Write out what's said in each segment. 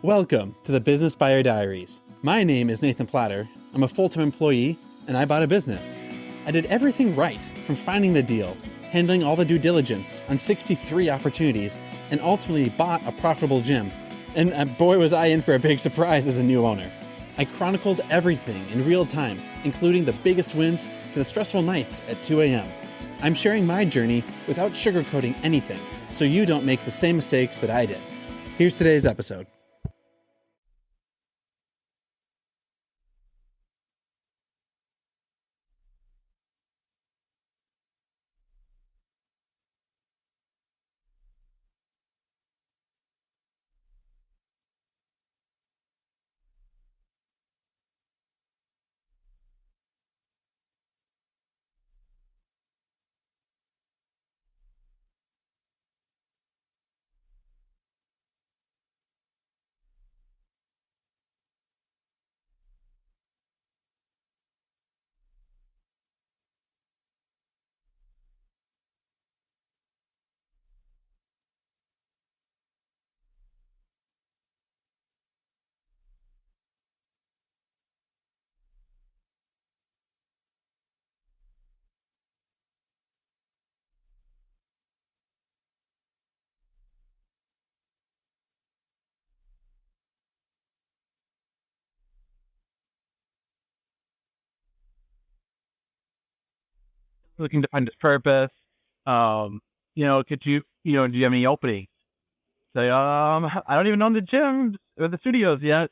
Welcome to the Business Buyer Diaries. My name is Nathan Platter. I'm a full-time employee, and I bought a business. I did everything right, from finding the deal, handling all the due diligence on 63 opportunities, and ultimately bought a profitable gym. And boy, was I in for a big surprise as a new owner. I chronicled everything in real time, including the biggest wins to the stressful nights at 2 a.m. I'm sharing my journey without sugarcoating anything, so you don't make the same mistakes that I did. Here's today's episode. Looking to find its purpose. Could you, do you have any openings? Say, I don't even own the gyms or the studios yet.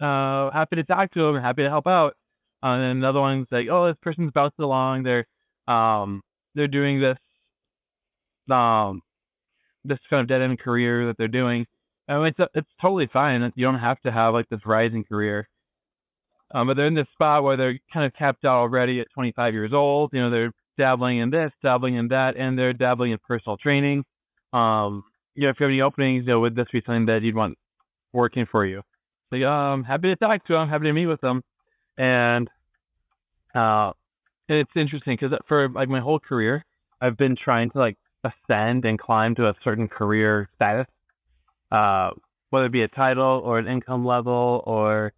Happy to talk to them, happy to help out. And then another one's like, oh, this person's bounced along. They're doing this kind of dead end career that they're doing. It's totally fine. You don't have to have like this rising career. But they're in this spot where they're kind of capped out already at 25 years old. They're dabbling in this, dabbling in that, and they're dabbling in personal training. If you have any openings, would this be something that you'd want working for you? So, happy to talk to them, happy to meet with them. And it's interesting because for like my whole career, I've been trying to like ascend and climb to a certain career status, whether it be a title or an income level or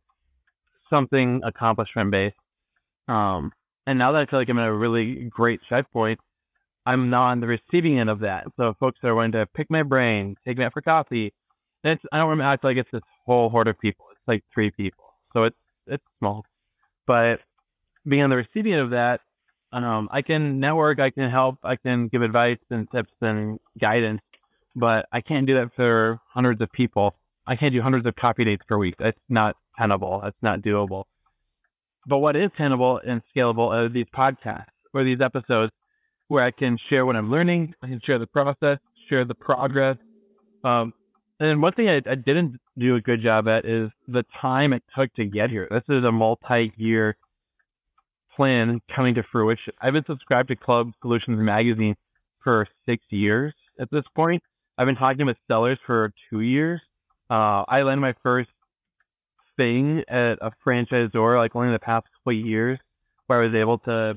something accomplishment based. And now that I feel like I'm at a really great check point, I'm now on the receiving end of that. So folks that are wanting to pick my brain, take me out for coffee, I don't remember. I feel like it's this whole horde of people. It's like 3 people, so it's small. But being on the receiving end of that, I can network, I can help, I can give advice and tips and guidance, but I can't do that for hundreds of people. I can't do hundreds of copy dates per week. That's not tenable. That's not doable. But what is tenable and scalable are these podcasts or these episodes where I can share what I'm learning. I can share the process, share the progress. And one thing I didn't do a good job at is the time it took to get here. This is a multi-year plan coming to fruition. I've been subscribed to Club Solutions Magazine for 6 years at this point. I've been talking with sellers for 2 years. I landed my first thing at a franchisor like only in the past couple of years, where I was able to.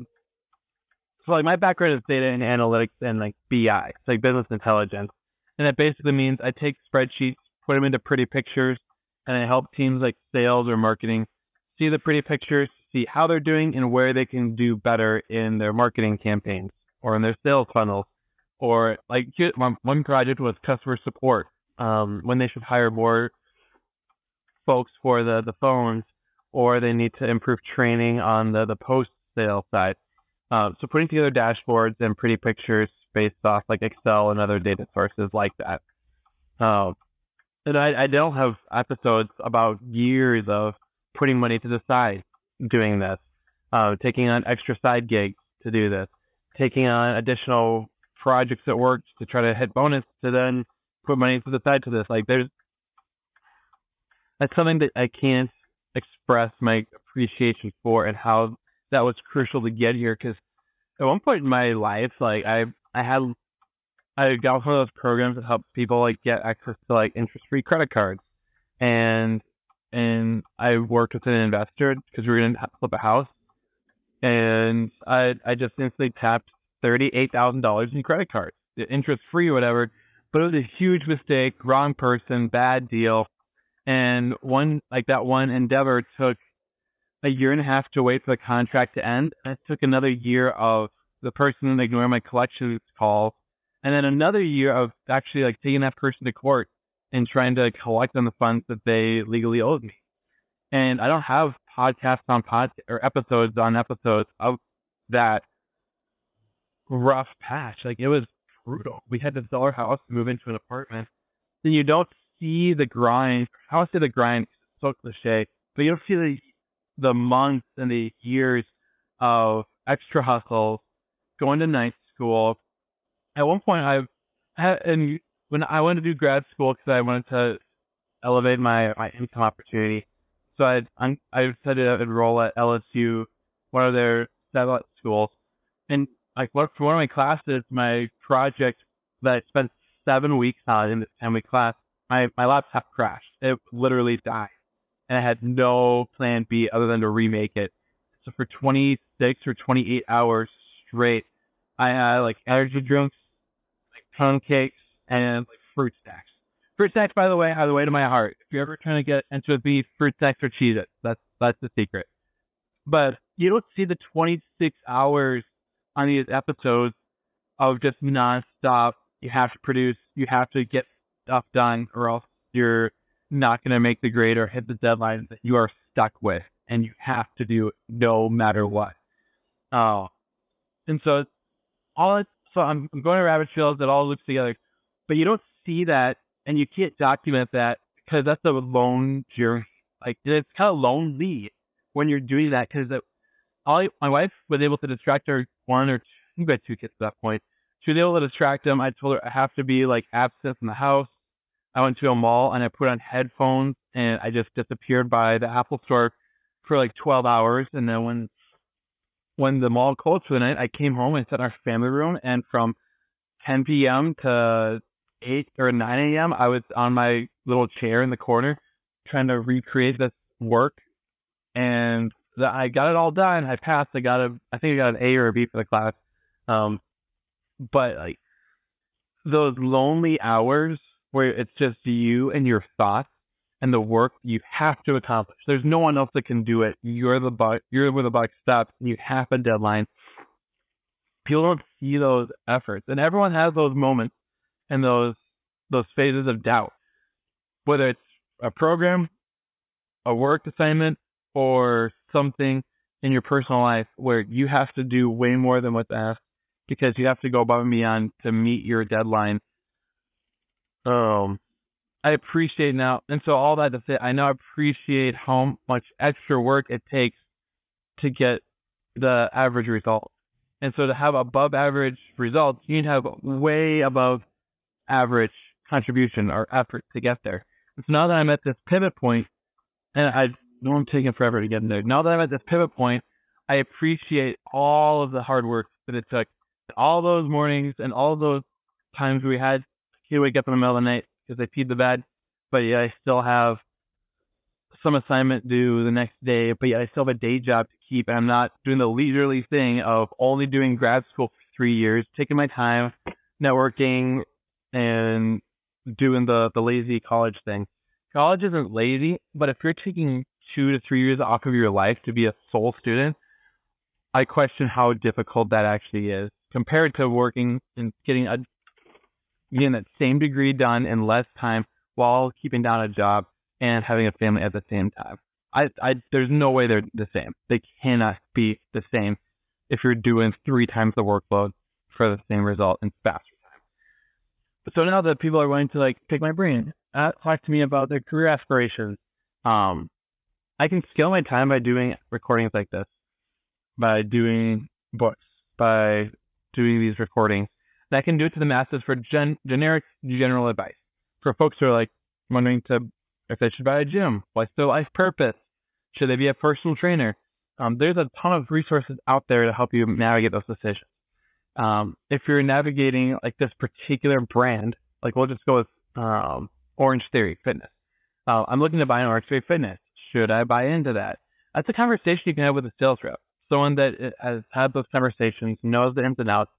So like my background is data and analytics and like BI, it's like business intelligence, and that basically means I take spreadsheets, put them into pretty pictures, and I help teams like sales or marketing see the pretty pictures, see how they're doing and where they can do better in their marketing campaigns or in their sales funnels. Or like one project was customer support, when they should hire more folks for the phones, or they need to improve training on the post sale side. So putting together dashboards and pretty pictures based off like Excel and other data sources like that. And I don't have episodes about years of putting money to the side doing this, taking on extra side gigs to do this, taking on additional projects at work to try to hit bonus to then put money to the side to this. Like that's something that I can't express my appreciation for and how that was crucial to get here. Because at one point in my life, like I got one of those programs that helps people like get access to like interest-free credit cards, and I worked with an investor because we were going to flip a house, and I just instantly tapped $38,000 in credit cards, interest-free or whatever, but it was a huge mistake, wrong person, bad deal. And that one endeavor took a year and a half to wait for the contract to end. And it took another year of the person ignoring my collections calls, and then another year of actually like taking that person to court and trying to collect on the funds that they legally owed me. And I don't have podcasts on or episodes on episodes of that rough patch. Like, it was brutal. We had to sell our house, move into an apartment. Then you don't see the grind. I would say the grind is so cliche, but you don't see the months and the years of extra hustles, going to night school. At one point, and when I wanted to do grad school because I wanted to elevate my income opportunity, so I decided to enroll at LSU, one of their satellite schools, and like for one of my classes, my project that I spent 7 weeks on in this 10-week class, my laptop crashed. It literally died, and I had no plan B other than to remake it. So for 26 or 28 hours straight, I had like energy drinks, like pound cakes, and like fruit snacks. Fruit snacks, by the way, are the way to my heart. If you're ever trying to get into a beef, fruit snacks or Cheez-Its, that's the secret. But you don't see the 26 hours on these episodes of just nonstop. You have to produce, you have to get stuff done, or else you're not going to make the grade or hit the deadlines that you are stuck with, and you have to do it no matter what. And so I'm going to rabbit trails that all loops together, but you don't see that, and you can't document that because that's a lone journey. Like, it's kind of lonely when you're doing that, because my wife was able to distract her one or two, I think we had 2 kids at that point. She was able to distract them. I told her I have to be like absent from the house. I went to a mall and I put on headphones and I just disappeared by the Apple store for like 12 hours. And then when the mall closed for the night, I came home and sat in our family room, and from 10 p.m. to 8 or 9 a.m., I was on my little chair in the corner trying to recreate this work, and I got it all done. I passed. I think I got an A or a B for the class. But like those lonely hours where it's just you and your thoughts and the work you have to accomplish. There's no one else that can do it. You're where the buck stops, and you have a deadline. People don't see those efforts, and everyone has those moments and those phases of doubt, whether it's a program, a work assignment, or something in your personal life where you have to do way more than what's asked because you have to go above and beyond to meet your deadline. I appreciate now, and so all that to say, I now appreciate how much extra work it takes to get the average result. And so to have above average results, you need to have way above average contribution or effort to get there. And so now that I'm at this pivot point, and I know I'm taking forever to get in there. Now that I'm at this pivot point, I appreciate all of the hard work that it took. All those mornings and all those times we had to wake up in the middle of the night because I peed the bed, but yeah, I still have some assignment due the next day, but yet I still have a day job to keep, and I'm not doing the leisurely thing of only doing grad school for 3 years, taking my time, networking, and doing the lazy college thing. College isn't lazy, but if you're taking 2 to 3 years off of your life to be a sole student, I question how difficult that actually is compared to working and getting that same degree done in less time while keeping down a job and having a family at the same time. There's no way they're the same. They cannot be the same if you're doing 3 times the workload for the same result in faster time. So now that people are wanting to like pick my brain, talk to me about their career aspirations. I can scale my time by doing recordings like this, by doing books, by doing these recordings. And I can do it to the masses for generic general advice. For folks who are like wondering if they should buy a gym, what's their life purpose, should they be a personal trainer? There's a ton of resources out there to help you navigate those decisions. If you're navigating like this particular brand, like we'll just go with Orange Theory Fitness. I'm looking to buy an Orange Theory Fitness. Should I buy into that? That's a conversation you can have with a sales rep, someone that has had those conversations, knows the ins and outs.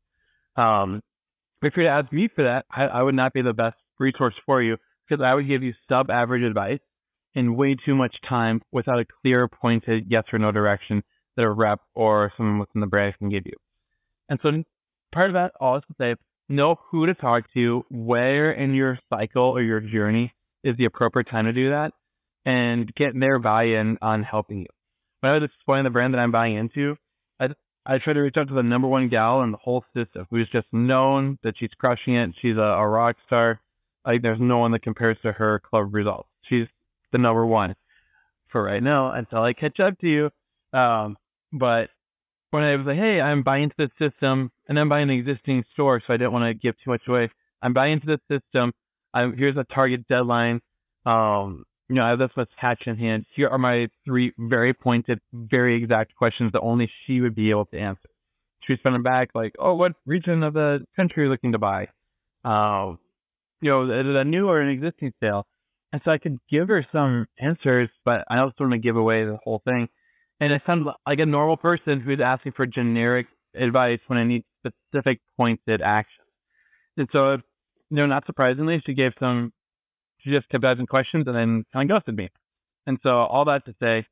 If you're to ask me for that, I would not be the best resource for you because I would give you sub-average advice in way too much time without a clear, pointed yes or no direction that a rep or someone within the brand can give you. And so part of that, all is to say, know who to talk to, where in your cycle or your journey is the appropriate time to do that, and get their buy-in on helping you. When I was exploring the brand that I'm buying into, I try to reach out to the number one gal in the whole system who's just known that she's crushing it. She's a rock star. Like, there's no one that compares to her club results. She's the number one for right now until I catch up to you. But when I was like, hey, I'm buying into the system, and I'm buying an existing store, so I didn't want to give too much away. I'm buying into the system. Here's a target deadline. I have this much cash in hand. Here are my 3 very pointed, very exact questions that only she would be able to answer. She was sending back like, oh, what region of the country are you looking to buy? Is it a new or an existing sale? And so I could give her some answers, but I also want to give away the whole thing. And I sound like a normal person who's asking for generic advice when I need specific pointed action. And so, not surprisingly, she just kept asking questions and then kind of ghosted me. And so all that to say,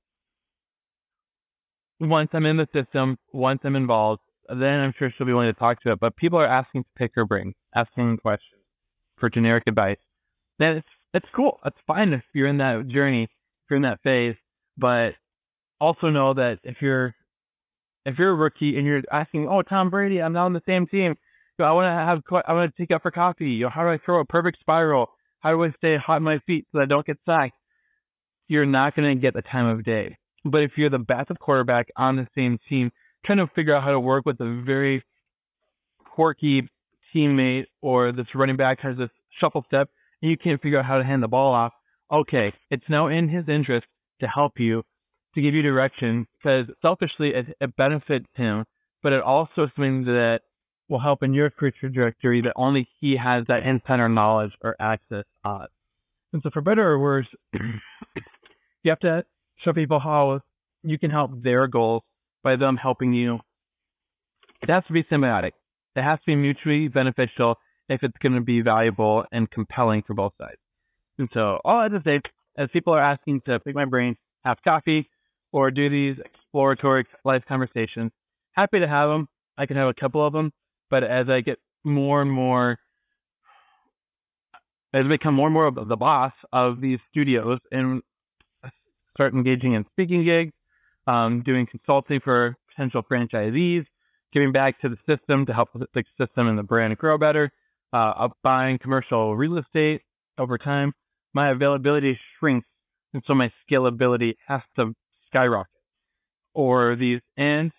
once I'm in the system, once I'm involved, then I'm sure she'll be willing to talk to it. But people are asking to pick her brain, asking questions for generic advice. Then it's cool. It's fine if you're in that journey, if you're in that phase. But also know that if you're a rookie and you're asking, oh, Tom Brady, I'm not on the same team. I want to take you out for coffee. How do I throw a perfect spiral? How do I stay hot on my feet so I don't get sacked? You're not going to get the time of day. But if you're the backup quarterback on the same team, trying to figure out how to work with a very quirky teammate, or this running back has this shuffle step and you can't figure out how to hand the ball off, okay, it's now in his interest to help you, to give you direction, because selfishly it benefits him, but it also is something that will help in your career trajectory that only he has that insider knowledge or access on. And so for better or worse, you have to show people how you can help their goals by them helping you. It has to be symbiotic. It has to be mutually beneficial if it's going to be valuable and compelling for both sides. And so all I have to say, as people are asking to pick my brain, have coffee, or do these exploratory life conversations, happy to have them. I can have a couple of them. But as I get more and more, as I become more and more of the boss of these studios and start engaging in speaking gigs, doing consulting for potential franchisees, giving back to the system to help the system and the brand grow better, buying commercial real estate over time, my availability shrinks, and so my scalability has to skyrocket. And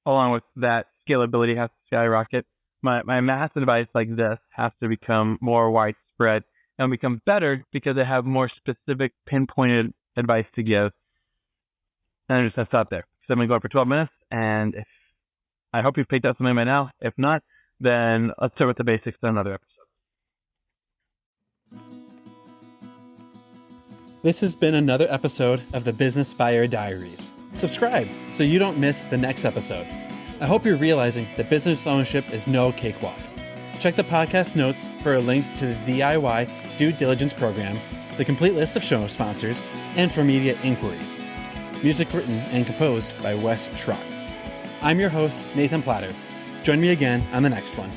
along with that, scalability has to skyrocket. My mass advice like this has to become more widespread and become better because I have more specific, pinpointed advice to give. And I just have to stop there. So I'm going to go for 12 minutes, and I hope you've picked up something by now. If not, then let's start with the basics on another episode. This has been another episode of the Business Buyer Diaries. Subscribe so you don't miss the next episode. I hope you're realizing that business ownership is no cakewalk. Check the podcast notes for a link to the DIY due diligence program, the complete list of show sponsors, and for media inquiries. Music written and composed by Wes Schrock. I'm your host, Nathan Platter. Join me again on the next one.